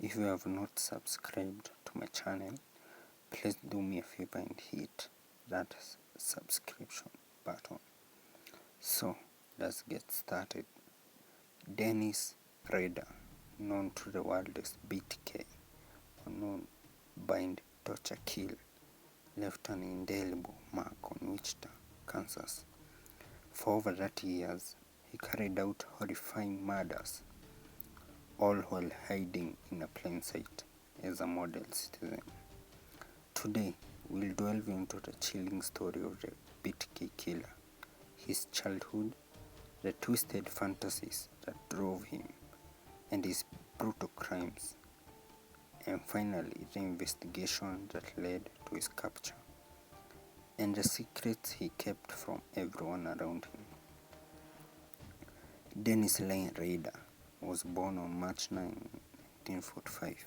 If you have not subscribed to my channel, please do me a favor and hit that subscription button. So let's get started. Dennis Rader, known to the world as BTK, or known bind, torture, kill, left an indelible mark on Wichita, Kansas. For over 30 years, he carried out horrifying murders, all while hiding in a plain sight as a model citizen. Today, we'll delve into the chilling story of the BTK Killer, his childhood, the twisted fantasies that drove him, and his brutal crimes, and finally the investigation that led to his capture, and the secrets he kept from everyone around him. Dennis Rader was born on March 9, 1945,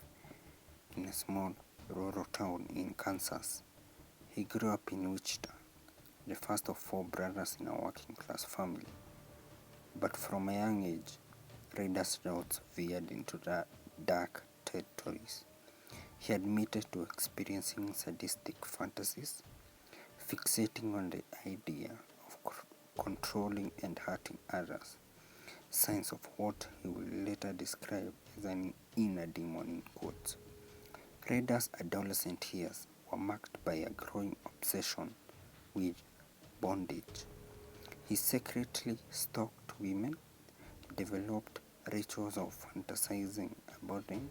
in a small rural town in Kansas. He grew up in Wichita, the first of 4 brothers in a working-class family. But from a young age, Rader's routes veered into dark territories. He admitted to experiencing sadistic fantasies, fixating on the idea of controlling and hurting others, signs of what he will later describe as an inner demon in quotes. Rader's adolescent years were marked by a growing obsession with bondage. He secretly stalked women, developed rituals of fantasizing about them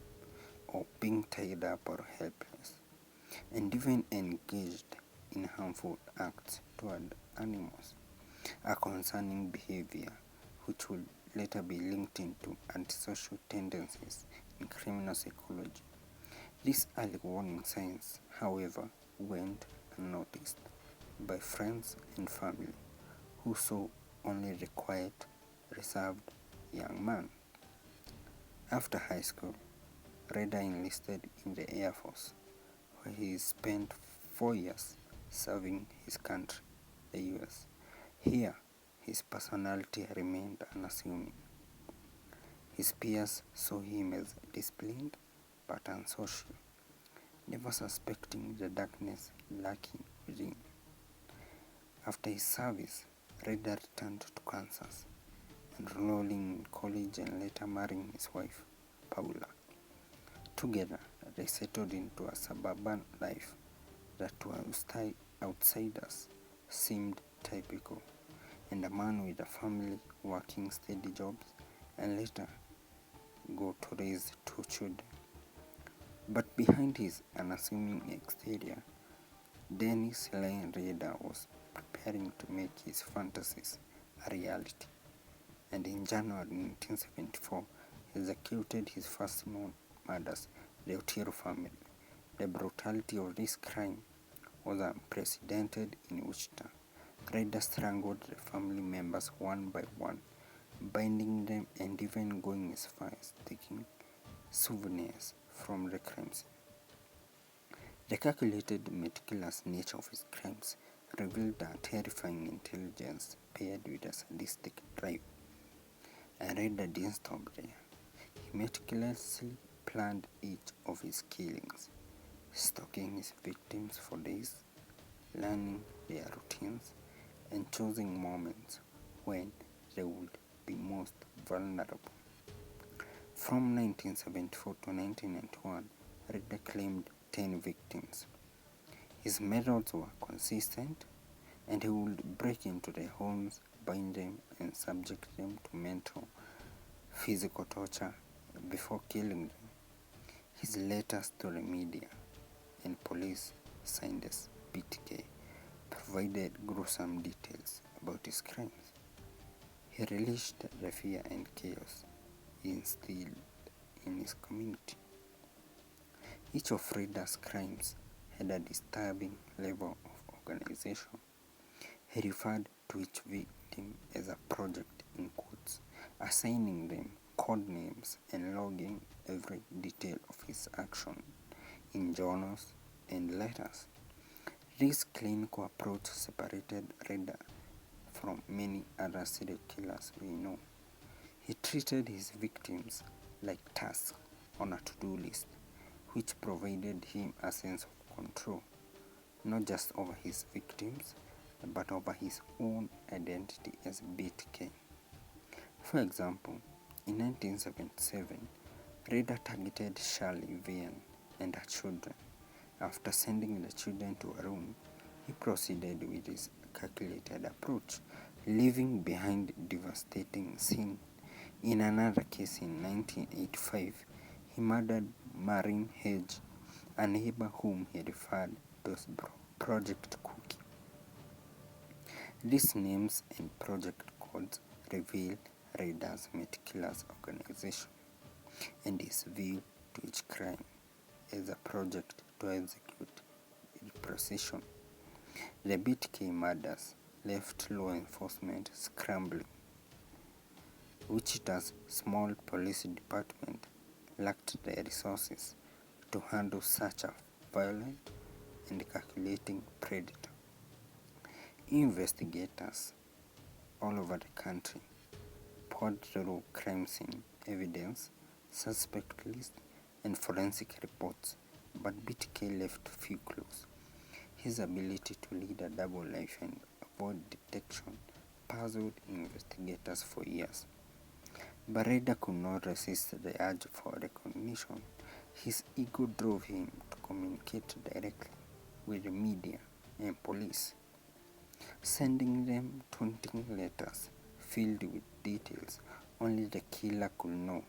or being tied up or helpless, and even engaged in harmful acts toward animals, a concerning behavior which would later be linked into antisocial tendencies in criminal psychology. These early warning signs, however, went unnoticed by friends and family, who saw only the quiet, reserved young man. After high school, Rader enlisted in the Air Force, where he spent 4 years serving his country, the US. Here, his personality remained unassuming. His peers saw him as disciplined but unsocial, never suspecting the darkness lurking within. After his service, Rader returned to Kansas, enrolling in college and later marrying his wife, Paula. Together, they settled into a suburban life that to outsiders seemed typical, and a man with a family working steady jobs and later go to raise 2 children. But behind his unassuming exterior, Dennis Rader was preparing to make his fantasies a reality, and in January 1974 he executed his first known murders, the Otero family. The brutality of this crime was unprecedented in Wichita. Rader strangled the family members one by one, binding them and even going as far as taking souvenirs from the crime scene. The calculated, meticulous nature of his crimes revealed a terrifying intelligence paired with a sadistic drive. And Rader didn't stop there. He meticulously planned each of his killings, stalking his victims for days, learning their routines, and choosing moments when they would be most vulnerable. From 1974 to 1991, Rader claimed 10 victims. His methods were consistent, and he would break into their homes, bind them, and subject them to mental, physical torture before killing them. His letters to the media and police, signed as BTK, provided gruesome details about his crimes. He relished the fear and chaos he instilled in his community. Each of Rader's crimes had a disturbing level of organization. He referred to each victim as a project in quotes, assigning them code names and logging every detail of his action in journals and letters. This clinical approach separated Rader from many other serial killers we know. He treated his victims like tasks, on a to-do list, which provided him a sense of control, not just over his victims, but over his own identity as BTK. For example, in 1977, Rader targeted Shirley Vian and her children. After sending the children to a room, he proceeded with his calculated approach, leaving behind devastating scene. In another case in 1985, he murdered Maureen Hedge, a neighbor whom he referred to as Project Cookie. These names and project codes reveal Rader's meticulous organization and his view to each crime as a project to execute with precision. The BTK murders left law enforcement scrambling. Wichita's small police department lacked the resources to handle such a violent and calculating predator. Investigators all over the country poured through crime scene evidence, suspect list, and forensic reports, but BTK left few clues. His ability to lead a double life and avoid detection puzzled investigators for years. But Rader could not resist the urge for recognition. His ego drove him to communicate directly with the media and police, sending them taunting letters filled with details only the killer could know.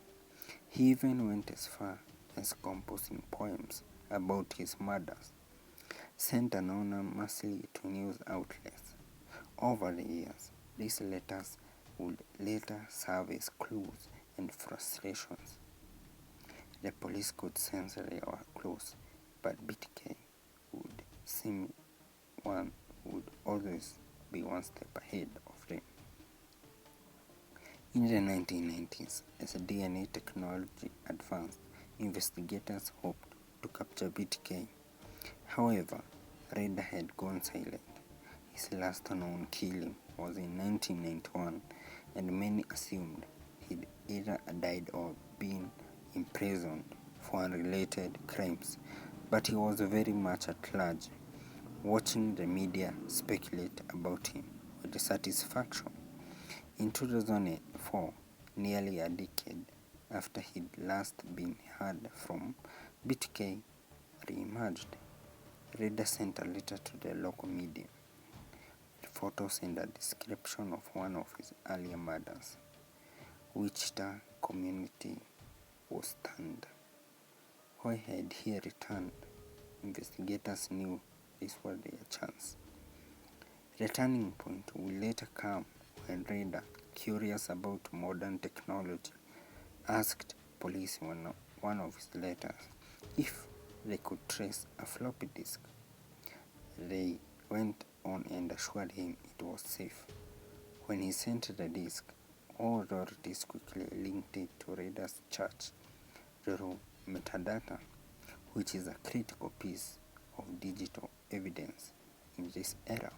He even went as far as composing poems about his murders, sent anonymously to news outlets. Over the years, these letters would later serve as clues and frustrations. The police could sense they were close, but BTK would always be one step ahead of them. In the 1990s, as DNA technology advanced, investigators hoped to capture BTK. However, Rader had gone silent. His last known killing was in 1991, and many assumed he'd either died or been imprisoned for unrelated crimes. But he was very much at large, watching the media speculate about him with satisfaction. In 2004, nearly a decade after he'd last been heard from, BTK re-emerged. Rader sent a letter to the local media, photos and a description of one of his earlier murders. Wichita community was stunned. Why had he returned? Investigators knew this was their chance. The turning point would later come when Rader, curious about modern technology, asked police in one of his letters if they could trace a floppy disk. They went on and assured him it was safe. When he sent the disk, all authorities quickly linked it to Rader's church through metadata, which is a critical piece of digital evidence in this era.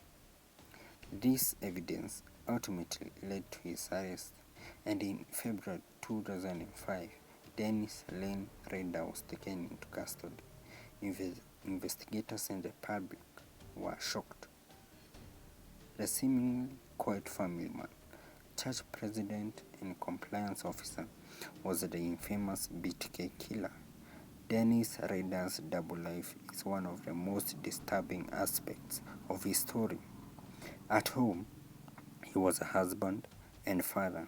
This evidence ultimately led to his arrest, and in February 2005, Dennis Lane Rader was taken into custody. Investigators and the public were shocked. The seemingly quiet family man, church president and compliance officer, was the infamous BTK Killer. Dennis Rader's double life is one of the most disturbing aspects of his story. At home, he was a husband and father,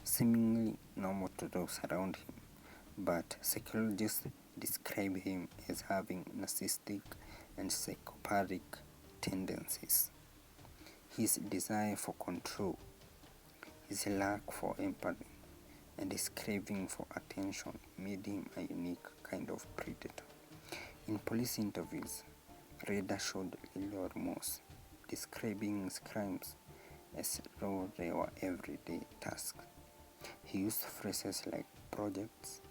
seemingly normal to those around him, but psychologists describe him as having narcissistic and psychopathic tendencies. His desire for control, his lack for empathy, and his craving for attention made him a unique kind of predator. In police interviews, Rader showed little remorse, describing his crimes as though they were everyday tasks. He used phrases like projects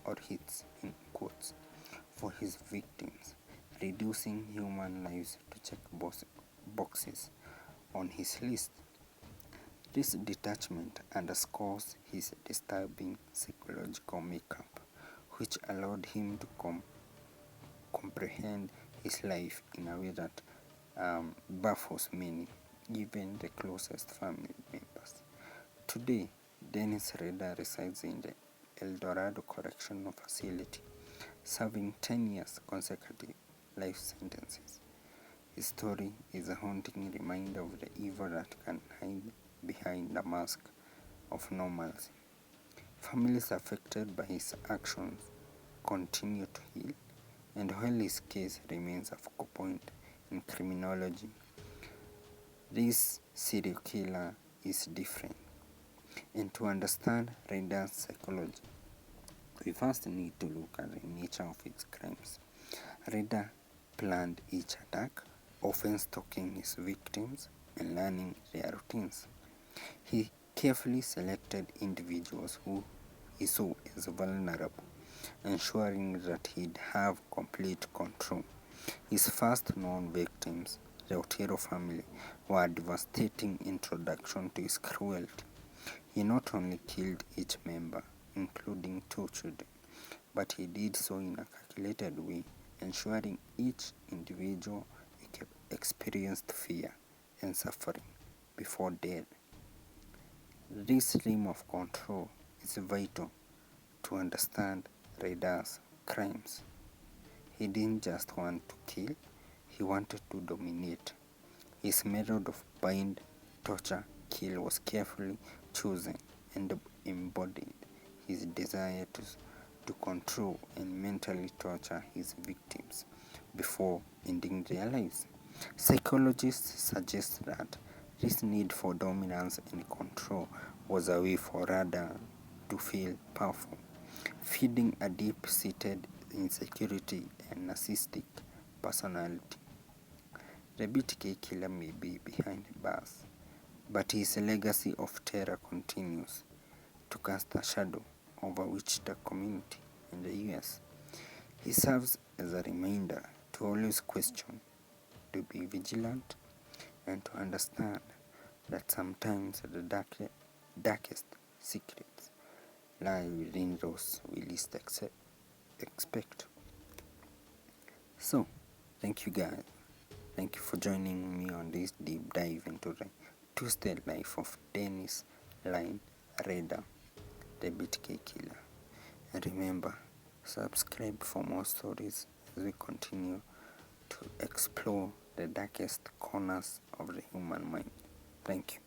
or hits in quotes for his victims, reducing human lives to check boxes on his list. This detachment underscores his disturbing psychological makeup, which allowed him to comprehend his life in a way that baffles many, even the closest family members. Today, Dennis Rader resides in the El Dorado Correctional Facility, serving 10 years consecutive life sentences. His story is a haunting reminder of the evil that can hide behind the mask of normalcy. Families affected by his actions continue to heal, and while his case remains a focal point in criminology, this serial killer is different. And to understand Rader's psychology, we first need to look at the nature of his crimes. Rader planned each attack, often stalking his victims and learning their routines. He carefully selected individuals who he saw as vulnerable, ensuring that he'd have complete control. His first known victims, the Otero family, were a devastating introduction to his cruelty. He not only killed each member, including 2 children, but he did so in a calculated way, ensuring each individual experienced fear and suffering before death. This realm of control is vital to understand Rader's crimes. He didn't just want to kill, he wanted to dominate. His method of bind, torture, kill was carefully chosen and embodied his desire to control and mentally torture his victims before ending their lives. Psychologists suggest that this need for dominance and control was a way for Rader to feel powerful, feeding a deep-seated insecurity and narcissistic personality. The BTK Killer may be behind bars, but his legacy of terror continues to cast a shadow over Wichita community in the US. He serves as a reminder to always question, to be vigilant, and to understand that sometimes the darkest secrets lie within those we least expect. So, thank you guys. Thank you for joining me on this deep dive into the twisted life of Dennis Rader, the BTK Killer. And remember, subscribe for more stories as we continue to explore the darkest corners of the human mind. Thank you.